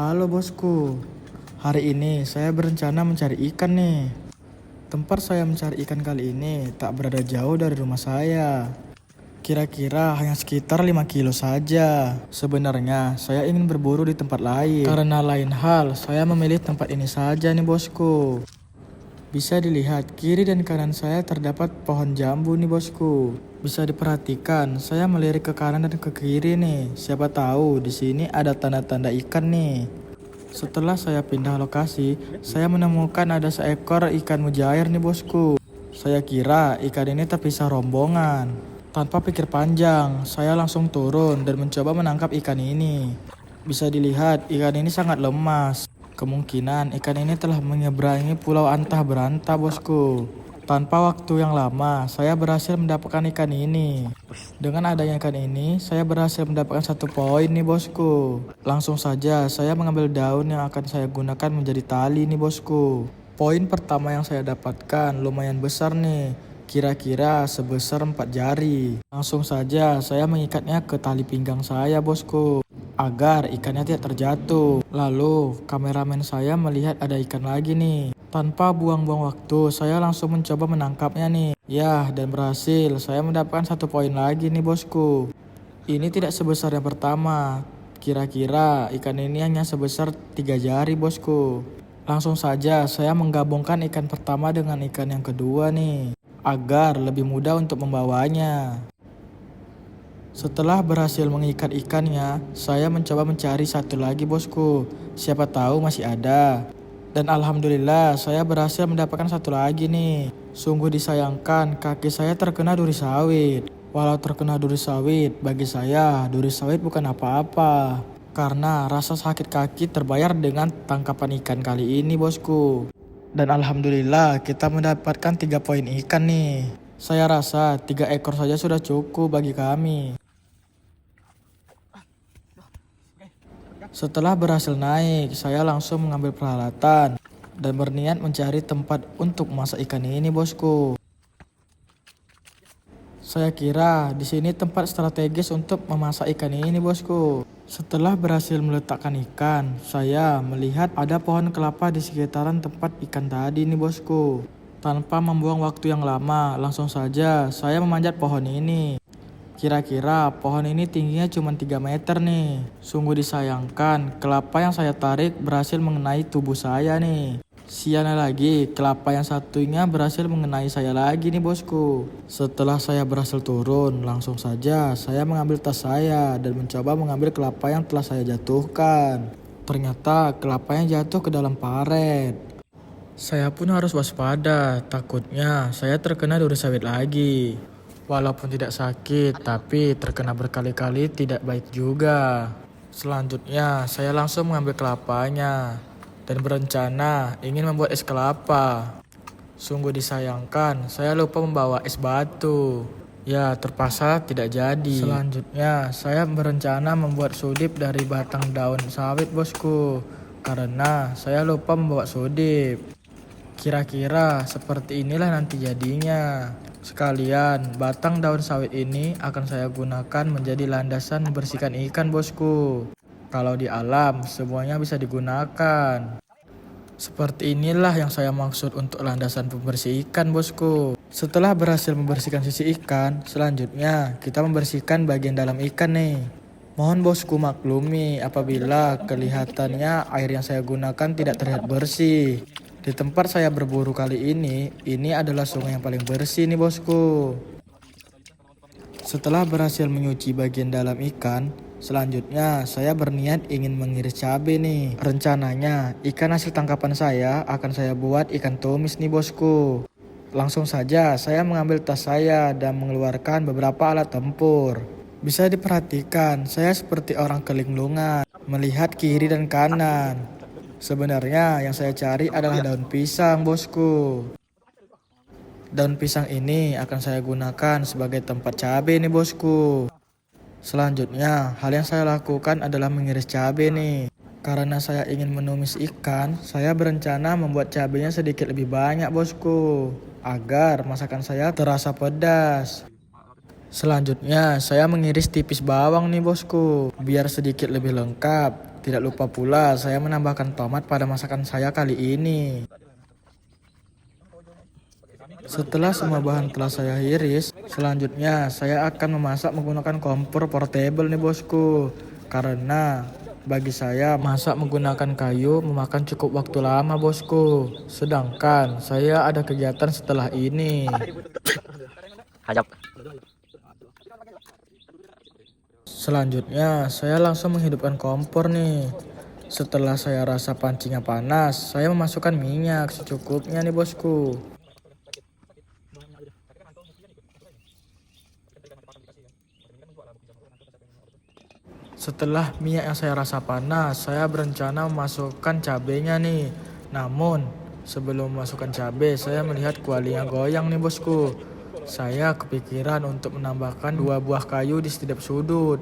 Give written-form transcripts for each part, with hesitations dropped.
Halo bosku, hari ini saya berencana mencari ikan nih. Tempat saya mencari ikan kali ini tak berada jauh dari rumah saya. Kira-kira hanya sekitar 5 kilo saja. Sebenarnya saya ingin berburu di tempat lain. Karena lain hal, saya memilih tempat ini saja nih bosku. Bisa dilihat kiri dan kanan saya terdapat pohon jambu nih bosku. Bisa diperhatikan, saya melirik ke kanan dan ke kiri nih. Siapa tahu di sini ada tanda-tanda ikan nih. Setelah saya pindah lokasi, saya menemukan ada seekor ikan mujair nih bosku. Saya kira ikan ini terpisah rombongan. Tanpa pikir panjang, saya langsung turun dan mencoba menangkap ikan ini. Bisa dilihat ikan ini sangat lemas. Kemungkinan ikan ini telah menyeberangi pulau antah berantah bosku. Tanpa waktu yang lama, saya berhasil mendapatkan ikan ini. Dengan adanya ikan ini, saya berhasil mendapatkan 1 poin nih bosku. Langsung saja saya mengambil daun yang akan saya gunakan menjadi tali nih bosku. Poin pertama yang saya dapatkan lumayan besar nih. Kira-kira sebesar 4 jari. Langsung saja saya mengikatnya ke tali pinggang saya bosku, agar ikannya tidak terjatuh. Lalu kameramen saya melihat ada ikan lagi nih. Tanpa buang-buang waktu, saya langsung mencoba menangkapnya nih. Ya, dan berhasil. Saya mendapatkan 1 poin lagi nih bosku. Ini tidak sebesar yang pertama. Kira-kira ikan ini hanya sebesar 3 jari bosku. Langsung saja saya menggabungkan ikan pertama dengan ikan yang kedua nih, agar lebih mudah untuk membawanya. Setelah berhasil mengikat ikannya, saya mencoba mencari satu lagi bosku. Siapa tahu masih ada. Dan alhamdulillah saya berhasil mendapatkan 1 lagi nih. Sungguh disayangkan kaki saya terkena duri sawit. Walau terkena duri sawit, bagi saya duri sawit bukan apa-apa. Karena rasa sakit kaki terbayar dengan tangkapan ikan kali ini bosku. Dan alhamdulillah kita mendapatkan 3 poin ikan nih. Saya rasa 3 ekor saja sudah cukup bagi kami. Setelah berhasil naik, saya langsung mengambil peralatan dan berniat mencari tempat untuk memasak ikan ini bosku. Saya kira di sini tempat strategis untuk memasak ikan ini bosku. Setelah berhasil meletakkan ikan, saya melihat ada pohon kelapa di sekitaran tempat ikan tadi nih bosku. Tanpa membuang waktu yang lama, langsung saja saya memanjat pohon ini. Kira-kira pohon ini tingginya cuma 3 meter nih. Sungguh disayangkan, kelapa yang saya tarik berhasil mengenai tubuh saya nih. Sialnya lagi, kelapa yang satunya berhasil mengenai saya lagi nih bosku. Setelah saya berhasil turun, langsung saja saya mengambil tas saya dan mencoba mengambil kelapa yang telah saya jatuhkan. Ternyata kelapanya jatuh ke dalam paret. Saya pun harus waspada, takutnya saya terkena duri sawit lagi. Walaupun tidak sakit, tapi terkena berkali-kali tidak baik juga. Selanjutnya, saya langsung mengambil kelapanya dan berencana ingin membuat es kelapa. Sungguh disayangkan, saya lupa membawa es batu. Ya, terpaksa tidak jadi. Selanjutnya, saya berencana membuat sudip dari batang daun sawit bosku. Karena saya lupa membawa sudip. Kira-kira seperti inilah nanti jadinya. Sekalian, batang daun sawit ini akan saya gunakan menjadi landasan membersihkan ikan bosku. Kalau di alam, semuanya bisa digunakan. Seperti inilah yang saya maksud untuk landasan pembersih ikan bosku. Setelah berhasil membersihkan sisi ikan, selanjutnya kita membersihkan bagian dalam ikan nih. Mohon bosku maklumi apabila kelihatannya air yang saya gunakan tidak terlihat bersih. Di tempat saya berburu kali ini adalah sungai yang paling bersih nih bosku. Setelah berhasil menyuci bagian dalam ikan, selanjutnya saya berniat ingin mengiris cabai nih. Rencananya ikan hasil tangkapan saya akan saya buat ikan tumis nih bosku. Langsung saja saya mengambil tas saya dan mengeluarkan beberapa alat tempur. Bisa diperhatikan saya seperti orang kelinglungan, melihat kiri dan kanan. Sebenarnya yang saya cari adalah daun pisang bosku. Daun pisang ini akan saya gunakan sebagai tempat cabai nih bosku. Selanjutnya hal yang saya lakukan adalah mengiris cabai nih. Karena saya ingin menumis ikan, saya berencana membuat cabainya sedikit lebih banyak bosku, agar masakan saya terasa pedas. Selanjutnya saya mengiris tipis bawang nih bosku, biar sedikit lebih lengkap. Tidak lupa pula saya menambahkan tomat pada masakan saya kali ini. Setelah semua bahan telah saya iris, selanjutnya saya akan memasak menggunakan kompor portable nih bosku. Karena bagi saya masak menggunakan kayu memakan cukup waktu lama bosku. Sedangkan saya ada kegiatan setelah ini. Selanjutnya saya langsung menghidupkan kompor nih. Setelah saya rasa pancinya panas, saya memasukkan minyak secukupnya nih bosku. Setelah minyak yang saya rasa panas, saya berencana memasukkan cabenya nih. Namun, sebelum memasukkan cabai, saya melihat kualinya goyang nih bosku. Saya kepikiran untuk menambahkan 2 buah kayu di setiap sudut.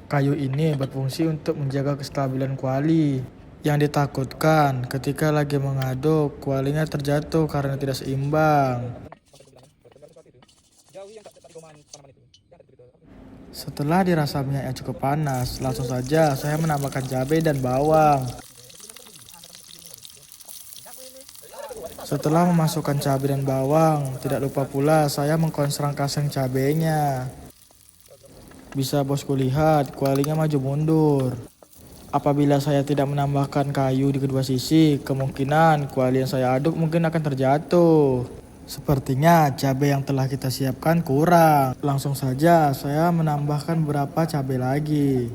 Kayu ini berfungsi untuk menjaga kestabilan kuali. Yang ditakutkan ketika lagi mengaduk, kualinya terjatuh karena tidak seimbang. Setelah dirasa minyaknya cukup panas, langsung saja saya menambahkan cabai dan bawang. Setelah memasukkan cabai dan bawang, tidak lupa pula saya mengkonstrang kaseng cabainya. Bisa bosku lihat, kualinya maju mundur. Apabila saya tidak menambahkan kayu di kedua sisi, kemungkinan kuali yang saya aduk mungkin akan terjatuh. Sepertinya cabai yang telah kita siapkan kurang. Langsung saja saya menambahkan beberapa cabai lagi.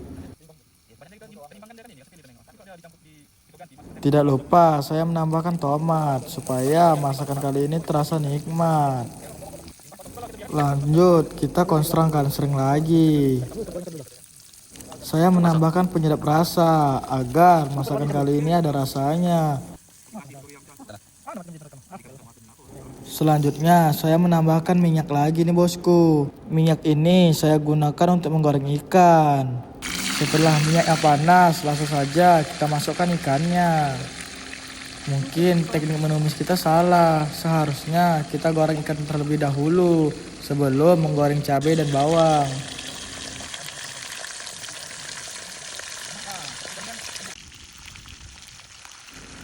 Tidak lupa saya menambahkan tomat supaya masakan kali ini terasa nikmat. Lanjut kita konstrang sering lagi. Saya menambahkan penyedap rasa agar masakan kali ini ada rasanya. Selanjutnya saya menambahkan minyak lagi nih bosku. Minyak ini saya gunakan untuk menggoreng ikan. Setelah minyaknya panas, langsung saja kita masukkan ikannya. Mungkin teknik menumis kita salah. Seharusnya kita goreng ikan terlebih dahulu sebelum menggoreng cabai dan bawang.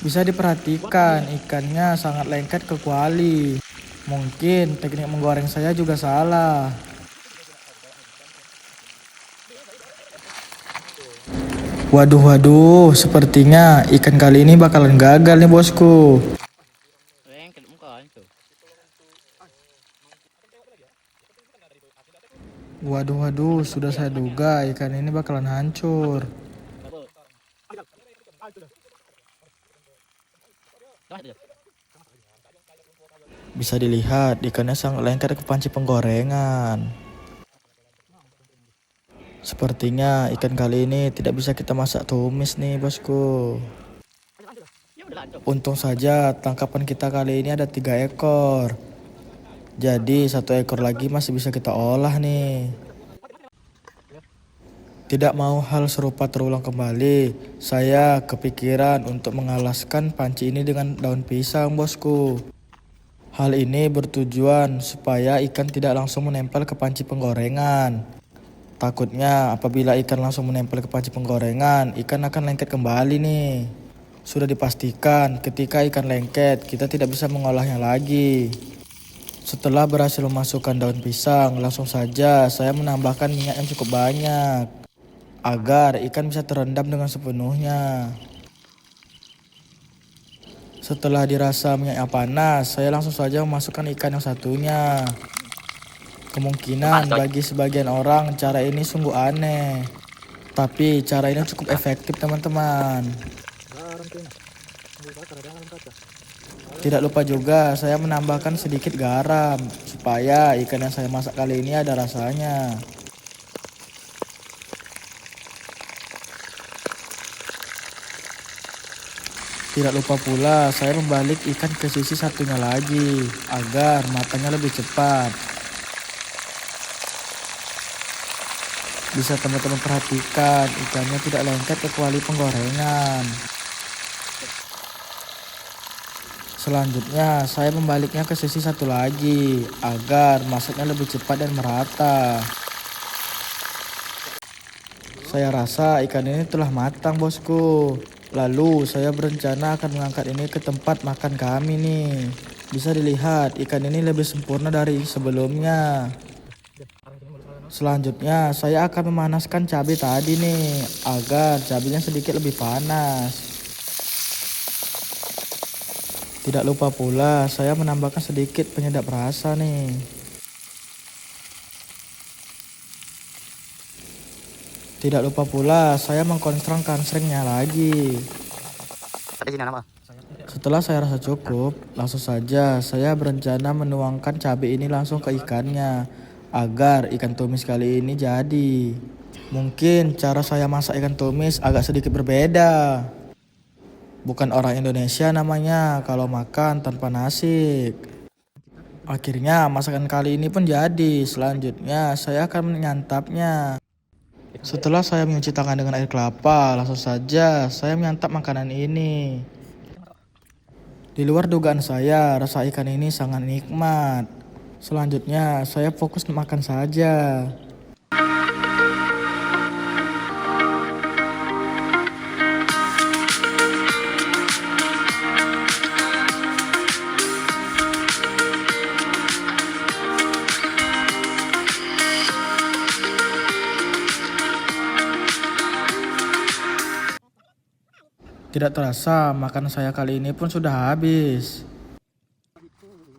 Bisa diperhatikan ikannya sangat lengket ke kuali. Mungkin teknik menggoreng saya juga salah. Waduh, sepertinya ikan kali ini bakalan gagal nih bosku. Waduh, sudah saya duga ikan ini bakalan hancur. Bisa dilihat ikannya sangat lengket ke panci penggorengan. Sepertinya ikan kali ini tidak bisa kita masak tumis nih bosku. Untung saja tangkapan kita kali ini ada 3 ekor. Jadi 1 ekor lagi masih bisa kita olah nih. Tidak mau hal serupa terulang kembali, saya kepikiran untuk mengalaskan panci ini dengan daun pisang bosku. Hal ini bertujuan supaya ikan tidak langsung menempel ke panci penggorengan. Takutnya apabila ikan langsung menempel ke panci penggorengan, ikan akan lengket kembali nih. Sudah dipastikan ketika ikan lengket, kita tidak bisa mengolahnya lagi. Setelah berhasil memasukkan daun pisang, langsung saja saya menambahkan minyak yang cukup banyak agar ikan bisa terendam dengan sepenuhnya. Setelah dirasa minyaknya panas, saya langsung saja memasukkan ikan yang satunya. Kemungkinan bagi sebagian orang cara ini sungguh aneh, tapi cara ini cukup efektif teman-teman. Tidak lupa juga saya menambahkan sedikit garam supaya ikan yang saya masak kali ini ada rasanya. Tidak lupa pula saya membalik ikan ke sisi satunya lagi agar matangnya lebih cepat. Bisa teman-teman perhatikan ikannya tidak lengket ke kuali penggorengan. Selanjutnya saya membaliknya ke sisi satu lagi agar masaknya lebih cepat dan merata. Saya rasa ikan ini telah matang, bosku. Lalu saya berencana akan mengangkat ini ke tempat makan kami nih. Bisa dilihat ikan ini lebih sempurna dari sebelumnya. Selanjutnya saya akan memanaskan cabai tadi nih agar cabainya sedikit lebih panas. Tidak lupa pula saya menambahkan sedikit penyedap rasa nih. Tidak lupa pula saya mengkonstrangkan seringnya lagi. Setelah saya rasa cukup, langsung saja saya berencana menuangkan cabai ini langsung ke ikannya agar ikan tumis kali ini jadi. Mungkin cara saya masak ikan tumis agak sedikit berbeda. Bukan orang Indonesia namanya kalau makan tanpa nasi. Akhirnya masakan kali ini pun jadi. Selanjutnya saya akan menyantapnya. Setelah saya mencuci tangan dengan air kelapa, langsung saja saya menyantap makanan ini. Di luar dugaan saya, rasa ikan ini sangat nikmat. Selanjutnya saya fokus makan saja. Tidak terasa, makan saya kali ini pun sudah habis.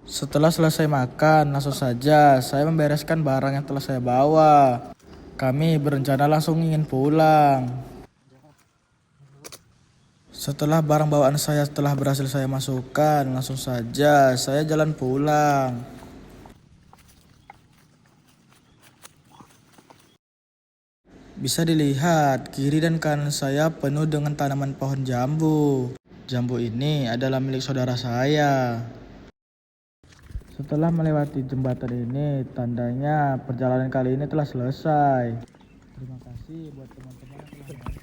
Setelah selesai makan, langsung saja saya membereskan barang yang telah saya bawa. Kami berencana langsung ingin pulang. Setelah barang bawaan saya telah berhasil saya masukkan, langsung saja saya jalan pulang. Bisa dilihat, kiri dan kanan saya penuh dengan tanaman pohon jambu. Jambu ini adalah milik saudara saya. Setelah melewati jembatan ini, tandanya perjalanan kali ini telah selesai. Terima kasih buat teman-teman yang telah menonton.